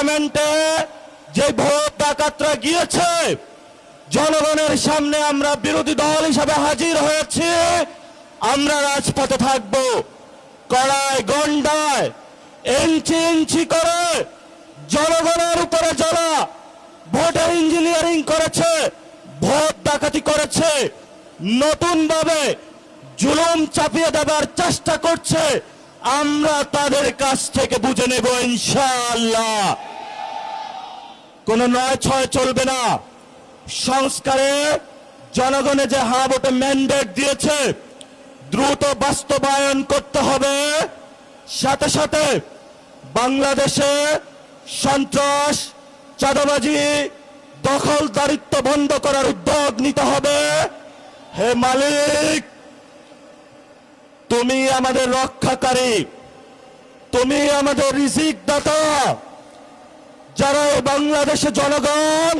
পার্লামেন্টে যে ভোট ডাকাতরা গিয়েছে, জনগণের সামনে আমরা বিরোধী দল হিসাবে হাজির হয়েছি। আমরা রাজপথে থাকব। কড়ায় গন্ডায় ইঞ্চি ইঞ্চি করে জনগণের উপরে যারা ভোটার ইঞ্জিনিয়ারিং করেছে, ভোট ডাকাতি করেছে, নতুন ভাবে জুলুম চাপিয়ে দেবার চেষ্টা করছে, আমরা তাদের কাছ থেকে বুঝে নেব ইনশাআল্লাহ। কোন নয় ছয় চলবে না। সংস্কারে জনগণে যে হা ভোটে ম্যান্ডেট দিয়েছে, দ্রুত বাস্তবায়ন করতে হবে। সাথে সাথে বাংলাদেশে সন্ত্রাস, চাঁদাবাজি, দখলদারিত্ব বন্ধ করার উদ্যোগ নিতে হবে। হে মালিক, তুমি আমাদের রক্ষাকারী, তুমি আমাদের রিজিক দাতা। যারা এই বাংলাদেশে জনগণ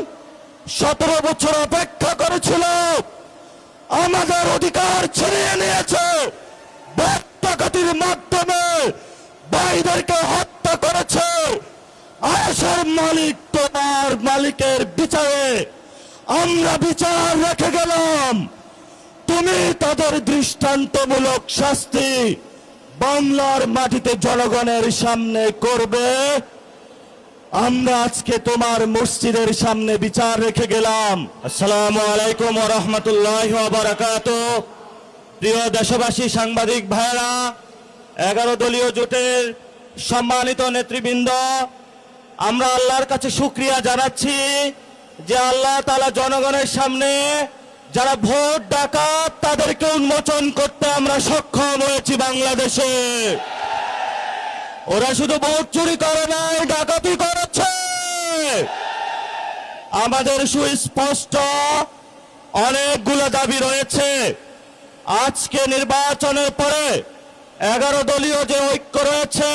17 বছর অপেক্ষা করেছিল, আমাদের অধিকার ছিনিয়ে নিয়েছে, ভোট ডাকাতির মাধ্যমে ভাইদেরকে হত্যা করেছে। আয়েশের মালিক, তোমার মালিকের বিচারে আমরা বিচার রেখে গেলাম। তুমি তাদের দৃষ্টান্তমূলক শাস্তি বাংলার মাটিতে জনগণের সামনে করবে। আমরা আজকে তোমার মসজিদের সামনে বিচার রেখে গেলাম। আসসালামু আলাইকুম ওয়া রাহমাতুল্লাহি ওয়া বারাকাতুহু। প্রিয় দেশবাসী, সাংবাদিক ভাইরা, 11 দলীয় জোটের সম্মানিত নেতৃবৃন্দ, আমরা আল্লাহর কাছে শুকরিয়া জানাচ্ছি যে আল্লাহ তাআলা জনগণের সামনে যারা ভোট ডাকাত তাদেরকে উন্মোচন করতে আমরা সক্ষম হয়েছি। বাংলাদেশে ওরা শুধু ভোট চুরি করে নাই, ডাকাতি করেছে। আমাদের সুস্পষ্ট অনেকগুলো দাবি রয়েছে। আজকে নির্বাচনের পরে 11 দলীয় যে ঐক্য রয়েছে,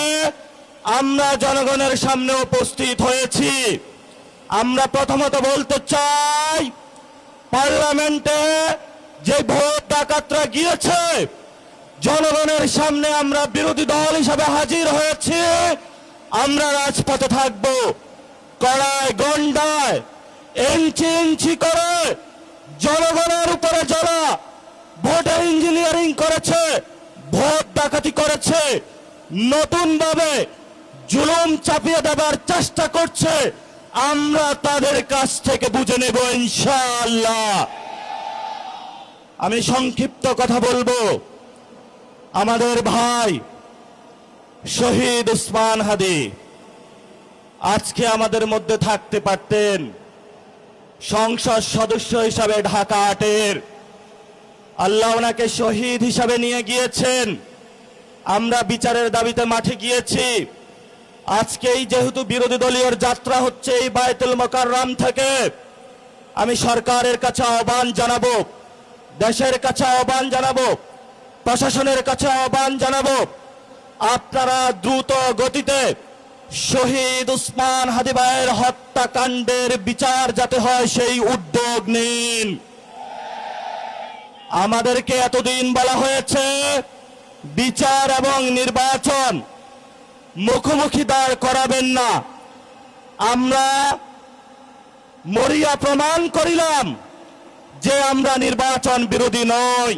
আমরা জনগণের সামনে উপস্থিত হয়েছি। আমরা প্রথমত বলতে চাই, পার্লামেন্টে যে ভোট ডাকাতরা গিয়েছে, জনগণের সামনে আমরা বিরোধী দল হিসাবে হাজির হয়েছি। আমরা রাজপথে থাকব। কড়ায় গন্ডায় ইঞ্চি ইঞ্চি করে জনগণের উপরে যারা ভোটার ইঞ্জিনিয়ারিং করেছে, ভোট ডাকাতি করেছে, নতুন ভাবে জুলুম চাপিয়ে দেবার চেষ্টা করছে, আমরা তাদের কাছ থেকে বুঝে নেব ইনশাআল্লাহ। আমি সংক্ষিপ্ত কথা বলবো। আমাদের ভাই শহীদ উসমান হাদি আজকে আমাদের মধ্যে থাকতে পারতেন। সংসদ সদস্য হিসাবে ঢাকা 8-এর আল্লাহ ওনাকে শহীদ হিসাবে নিয়ে গিয়েছেন। আমরা বিচারের দাবিতে মাঠে গিয়েছি। আজকেই যেহেতু বিরোধী দলীয় যাত্রা হচ্ছে এই বায়তুল মোকাররম থেকে, আমি সরকারের কাছে আহ্বান জানাবো, দেশের কাছে আহ্বান জানাবো, প্রশাসনের কাছে আহ্বান জানাবো, আপনারা দ্রুত গতিতে শহীদ উসমান হাদি ভাইয়ের হত্যাকাণ্ডের বিচার যাতে হয় সেই উদ্যোগ নিন। আমাদেরকে এতদিন বলা হয়েছে বিচার এবং নির্বাচন মুখোমুখি দাঁড় করাবেন না। আমরা মরিয়া প্রমাণ করিলাম যে আমরা নির্বাচন বিরোধী নই।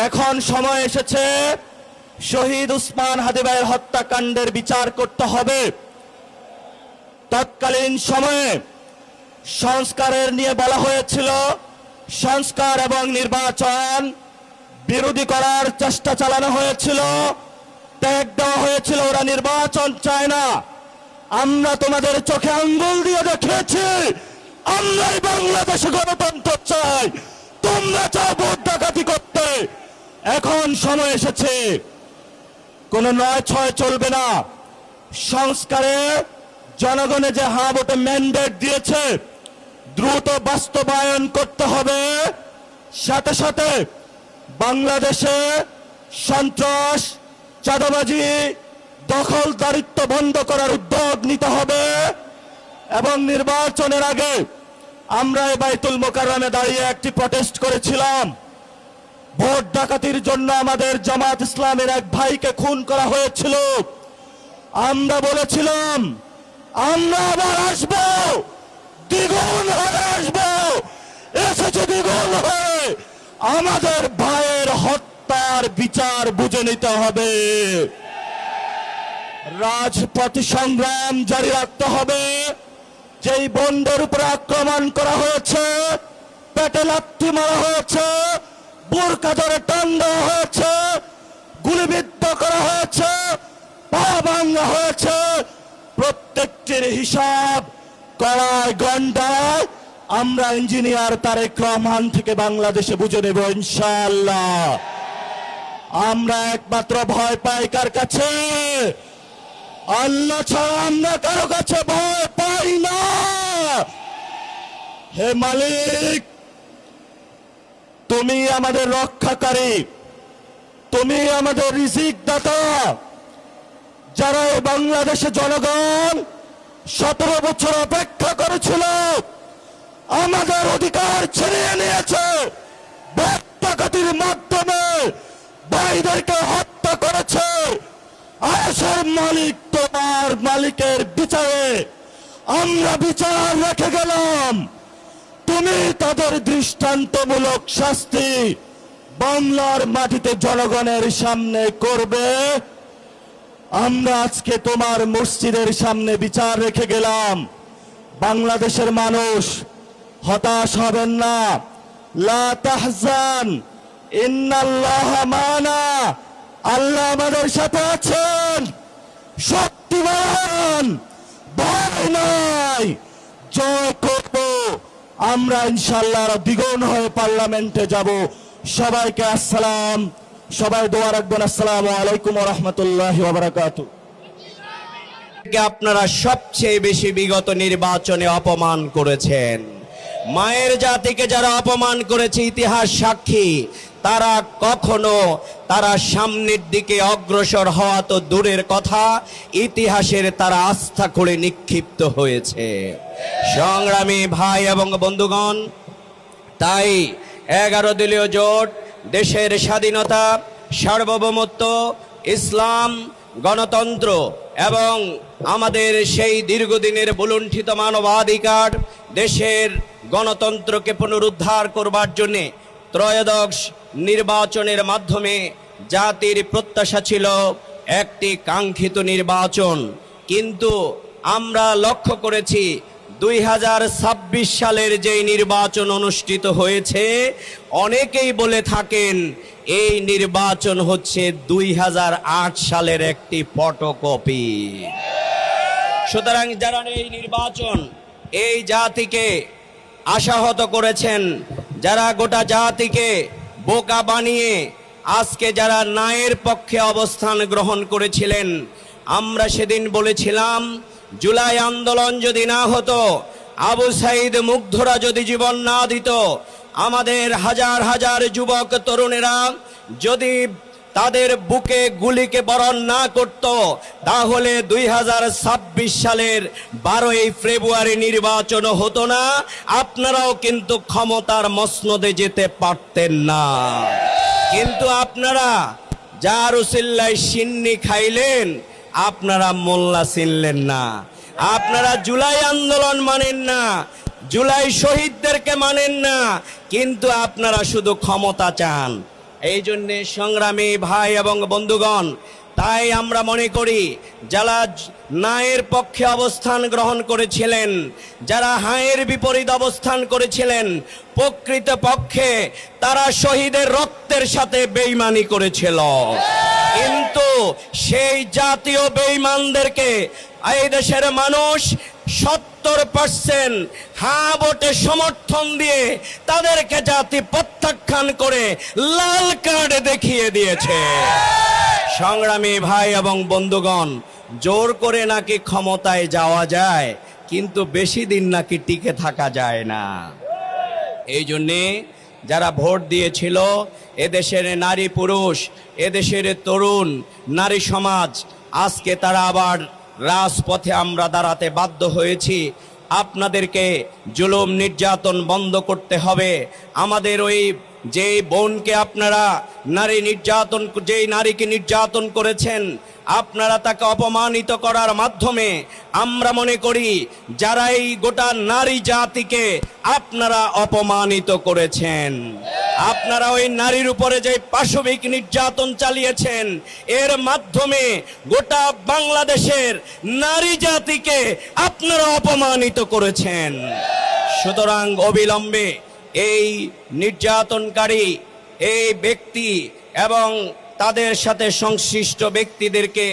এখন সময় এসেছে শহীদ উসমান হাদি ভাইয়ের হত্যাকাণ্ডের বিচার করতে হবে। তৎকালীন সময়ে সংস্কারের নিয়ে বলা হয়েছিল, সংস্কার এবং নির্বাচন বিরোধী করার চেষ্টা চালানো হয়েছিল, ত্যাগ দেওয়া হয়েছিল, ওরা নির্বাচন চায় না। আমরা তোমাদের চোখে আঙ্গুল দিয়ে দেখিয়েছি আমরাই বাংলাদেশে গণতন্ত্র চাই, তোমরা চাও ভোট ডাকাতি করতে। এখন সময় এসেছে, কোন নয় ছয় চলবে না। সংস্কারে জনগণে যে হা ভোটে ম্যান্ডেট দিয়েছে, দ্রুত বাস্তবায়ন করতে হবে। সাথে সাথে বাংলাদেশে সন্ত্রাস, চাঁদাবাজি, দখলদারিত্ব বন্ধ করার উদ্যোগ নিতে হবে। এবং নির্বাচনের আগে আমরা এই বায়তুল মোকাররমে দাঁড়িয়ে একটি প্রটেস্ট করেছিলাম। ভোট ডাকাতির জন্য আমাদের জামাত ইসলামের এক ভাইকে খুন করা হয়েছিল। আমরা বলেছিলাম আমরা আবার আসবো, দ্বিগুণ হয়ে আসবো। এসেছে দ্বিগুণ হয়ে। আমাদের ভাইয়ের হত্যার বিচার বুঝে নিতে হবে। রাজপথ সংগ্রাম জারি রাখতে হবে। যেই বন্ধের উপর আক্রমণ করা হয়েছে, পেটে লাথি মারা হয়েছে, বোরকা ধরে টান দেওয়া হয়েছে, গুলিবিদ্ধ করা হয়েছে, পা ভাঙা হয়েছে, প্রত্যেকটির হিসাব কড়ায় গন্ডায় আমরা ইঞ্জিনিয়ার তারেক রহমান থেকে বাংলাদেশে বুঝে নেব ইনশাআল্লাহ। আমরা একমাত্র ভয় পাই কার কাছে? আল্লাহ ছাড়া আমরা কারো কাছে ভয় পাই না। হে মালিক, তুমি আমাদের রক্ষাকারী, তুমি আমাদের রিজিক দাতা। যারা এই বাংলাদেশের জনগণ 17 বছর অপেক্ষা করেছিল, আমাদের অধিকার ছিনিয়ে নিয়েছে, ডাকাতির মাধ্যমে ভাইদেরকে হত্যা করেছে। আয়েশের মালিক তোমার মালিকের বিচারে আমরা বিচার রেখে গেলাম। তুমি তাদের দৃষ্টান্তমূলক শাস্তি বাংলার মাটিতে জনগণের সামনে করবে। আমরা আজকে তোমার মসজিদের সামনে বিচার রেখে গেলাম। বাংলাদেশের মানুষ হতাশ হবেন না। লা তাহজান ইন্নাল্লাহা মানা। আল্লাহ আমাদের সাথে আছেন, শক্তিমান, ভয় নাই। জয় করব আমরা ইনশাআল্লাহ। দ্বিগুণ হয়ে পার্লামেন্টে যাব। সবাইকে আসসালাম। সবাই দোয়া রাখবেন। আসসালামু আলাইকুম ওয়া রাহমাতুল্লাহি ওয়া বারাকাতুহু। আপনারা সবচেয়ে বেশি বিগত নির্বাচনে অপমান করেছেন। মায়ের জাতিকে যারা অপমান করেছে ইতিহাস সাক্ষী। তারা কখনো তারা সামনের দিকে অগ্রসর হওয়া তো দূরের কথা, ইতিহাসের তারা আস্থা করে নিক্ষিপ্ত হয়েছে। সংগ্রামী ভাই এবং বন্ধুগণ, তাই 11 দলীয় জোট দেশের স্বাধীনতা, সার্বভৌমত্ব, ইসলাম, গণতন্ত্র এবং আমাদের সেই দীর্ঘদিনের বুলুণ্ঠিত মানবাধিকার, দেশের গণতন্ত্রকে পুনরুদ্ধার করবার জন্যে ত্রয়োদশ নির্বাচনের মাধ্যমে জাতির প্রত্যাশা ছিল একটি কাঙ্ক্ষিত নির্বাচন। কিন্তু আমরা লক্ষ্য করেছি 2026 সালের যে নির্বাচন অনুষ্ঠিত হয়েছে, অনেকেই বলে থাকেন এই নির্বাচন হচ্ছে 2008 সালের একটি ফটোকপি। সুতরাং যারা এই নির্বাচন এই জাতিকে আশাহত করেছেন, যারা গোটা জাতিকে বোকা বানিয়ে আজকে যারা ন্যায়ের পক্ষে অবস্থান গ্রহণ করেছিলেন, আমরা সেদিন বলেছিলাম জুলাই আন্দোলন যদি না হতো, আবু সাইদ মুগ্ধরা যদি জীবন না দিত, আমাদের হাজার হাজার যুবক তরুণেরা যদি তাদের বুকে গুলিকে বরণ না করত, তাহলে 2026 সালের 12ই ফেব্রুয়ারি নির্বাচন হতো না। আপনারাও কিন্তু ক্ষমতার মসনদে যেতে পারতেন না। কিন্তু আপনারা যার উসিল্লায় সিন্নি খাইলেন, আপনারা মোল্লা চিনলেন না। আপনারা জুলাই আন্দোলন মানেন না, জুলাই শহীদদেরকে মানেন না, কিন্তু আপনারা শুধু ক্ষমতা চান। এই জন্যে সংগ্রামী ভাই এবং বন্ধুগণ, তাই আমরা মনে করি যারা ন্যায়ের পক্ষে অবস্থান গ্রহণ করেছিলেন, যারা হায়ের বিপরীত অবস্থান করেছিলেন, প্রকৃত পক্ষে তারা শহীদের রক্তের সাথে বেঈমানি করেছিল। কিন্তু সেই জাতীয় বেঈমানদেরকে এই দেশের মানুষ 70% হ্যাঁ ভোটে সমর্থন দিয়ে তাদেরকে জাতি প্রত্যাখ্যান করে লাল কার্ড দেখিয়ে দিয়েছে। সংগ্রামী ভাই এবং বন্ধুগণ, জোর করে নাকি ক্ষমতায় যাওয়া যায়, কিন্তু বেশি দিন নাকি টিকে থাকা যায় না। এই জন্যে যারা ভোট দিয়েছিল, এদেশের নারী পুরুষ, এদেশের তরুণ নারী সমাজ, আজকে তারা আবার রাজপথে আমরা দাঁড়াতে বাধ্য হয়েছি। আপনাদেরকে জুলুম নির্যাতন বন্ধ করতে হবে। আমাদের ওই যে বোনকে আপনারা নারী নির্যাতন, যেই নারীকে নির্যাতন করেছেন, আপনারা তাকে অপমানিত করার মাধ্যমে আমরা মনে করি যারা এই গোটা নারী জাতিকে আপনারা অপমানিত করেছেন, আপনারা ওই নারীর উপরে যে পাশবিক নির্যাতন চালিয়েছেন, এর মাধ্যমে গোটা বাংলাদেশের নারী জাতিকে আপনারা অপমানিত করেছেন। সুতরাং অবিলম্বে এই নির্যাতনকারী এই ব্যক্তি এবং তাদের সাথে সংশ্লিষ্ট ব্যক্তিদেরকে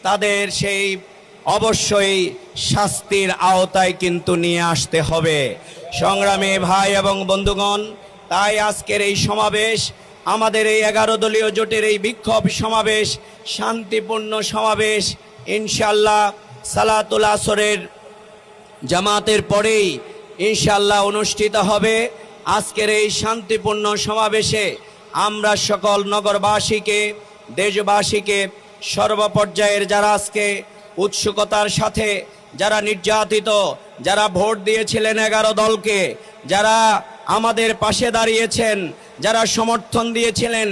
তাদের সেই অবশ্যই শাস্তির আওতায় কিন্তু নিয়ে আসতে হবে। সংগ্রামী ভাই এবং বন্ধুগণ, তাই আজকের এই সমাবেশ, আমাদের এই 11 দলীয় জোটের এই বিক্ষোভ সমাবেশ শান্তিপূর্ণ সমাবেশ, ইনশাআল্লাহ সালাতুল আসরের জামাতের পরেই ইনশাআল্লাহ অনুষ্ঠিত হবে। আজকের এই শান্তিপূর্ণ সমাবেশে আমরা সকল নগরবাসীকে, দেশবাসীকে, সর্বপর্যায়ের যারা আজকে উৎসুকতার সাথে যারা নির্যাতিত, যারা ভোট দিয়েছিলেন 11 দলকে, যারা আমাদের পাশে দাঁড়িয়েছেন, যারা সমর্থন দিয়েছিলেন,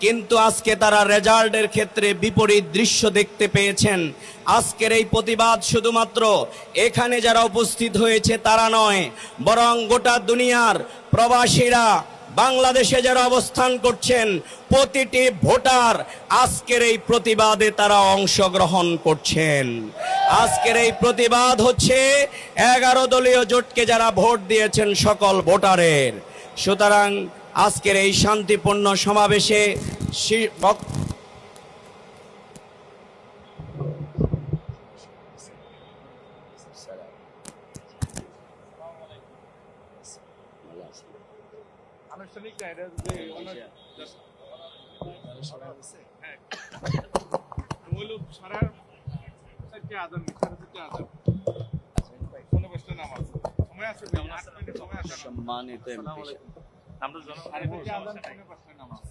কিন্তু আজকে তারা রেজাল্টের ক্ষেত্রে বিপরীত দৃশ্য দেখতে পেয়েছেন। আজকের এই প্রতিবাদ শুধুমাত্র এখানে যারা উপস্থিত হয়েছে তারা নয়, বরং গোটা দুনিয়ার প্রবাসীরা, বাংলাদেশে যারা অবস্থান করছেন, প্রতিটি ভোটার আজকের এই প্রতিবাদে তারা অংশগ্রহণ করছেন। আজকের এই প্রতিবাদ হচ্ছে 11 দলীয় জোটকে যারা ভোট দিয়েছেন সকল ভোটারের। সুতরাং আজকের এই শান্তিপূর্ণ সমাবেশে আনুষ্ঠানিক না, এটা যে সারা আদান কোনো প্রশ্ন নাম আছে, সময় আছে, 8 মিনিট সময় আছে। সম্মানিত আমরা জনগণ কোনো প্রশ্ন নাম আছে।